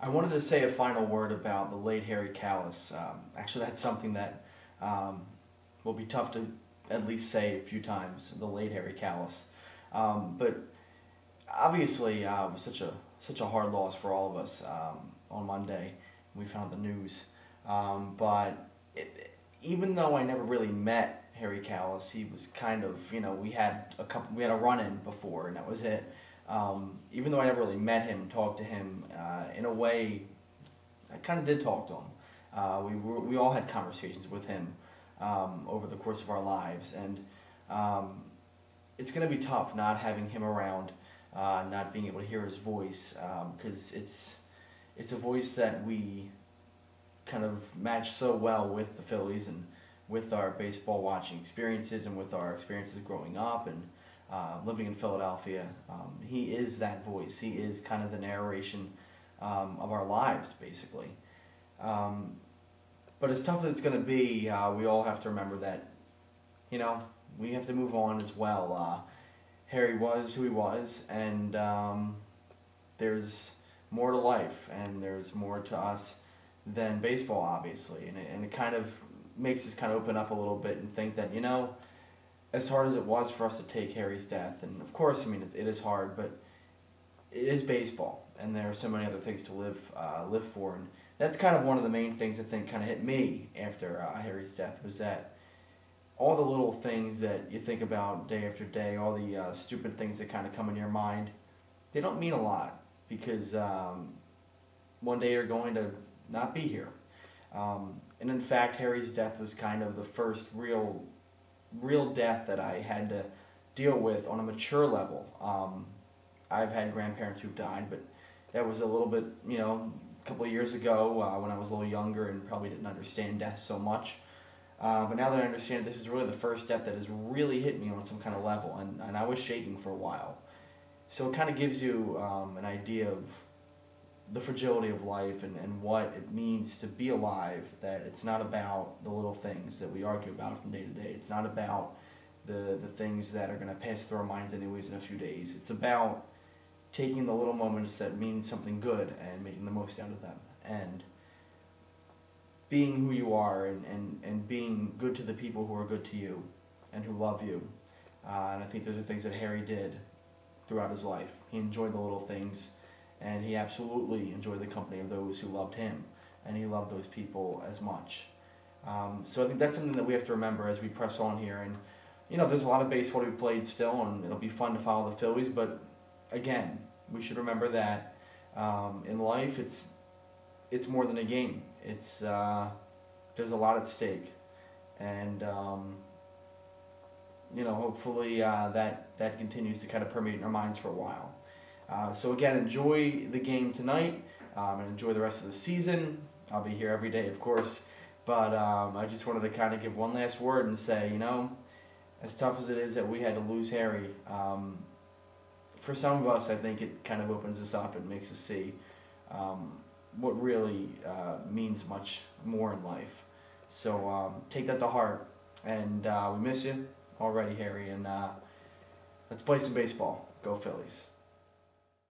I wanted to say a final word about the late Harry Callis. Actually, that's something that will be tough to at least say a few times. The late Harry Callis, but obviously, it was such a hard loss for all of us on Monday. We found the news, but even though I never really met Harry Callis, he was kind of, we had a run in before, and that was it. Even though I never really met him, talked to him, in a way, I kind of did talk to him. We all had conversations with him over the course of our lives, and it's going to be tough not having him around, not being able to hear his voice, because it's a voice that we kind of match so well with the Phillies and with our baseball watching experiences and with our experiences growing up and living in Philadelphia. He is that voice. He is kind of the narration of our lives, basically. But as tough as it's going to be, we all have to remember that, we have to move on as well. Harry was who he was, and there's more to life, and there's more to us than baseball, obviously. And it kind of makes us kind of open up a little bit and think that, as hard as it was for us to take Harry's death, and of course, it is hard, but it is baseball, and there are so many other things to live for, and that's kind of one of the main things I think kind of hit me after Harry's death, was that all the little things that you think about day after day, all the stupid things that kind of come in your mind, they don't mean a lot, because one day you're going to not be here. And in fact, Harry's death was kind of the first real death that I had to deal with on a mature level. I've had grandparents who've died, but that was a little bit, a couple of years ago when I was a little younger and probably didn't understand death so much. But now that I understand, this is really the first death that has really hit me on some kind of level, and I was shaking for a while. So it kind of gives you an idea of the fragility of life and what it means to be alive, that it's not about the little things that we argue about from day to day. It's not about the things that are going to pass through our minds anyways in a few days. It's about taking the little moments that mean something good and making the most out of them, and being who you are, and being good to the people who are good to you and who love you. And I think those are things that Harry did throughout his life. He enjoyed the little things, and he absolutely enjoyed the company of those who loved him, and he loved those people as much. So I think that's something that we have to remember as we press on here. And there's a lot of baseball to be played still, and it'll be fun to follow the Phillies. But again, we should remember that in life, it's more than a game. It's there's a lot at stake, and hopefully that continues to kind of permeate in our minds for a while. So again, enjoy the game tonight, and enjoy the rest of the season. I'll be here every day, of course, but I just wanted to kind of give one last word and say, as tough as it is that we had to lose Harry, for some of us, I think it kind of opens us up and makes us see what really means much more in life. So take that to heart, and we miss you already, Harry, and let's play some baseball. Go Phillies.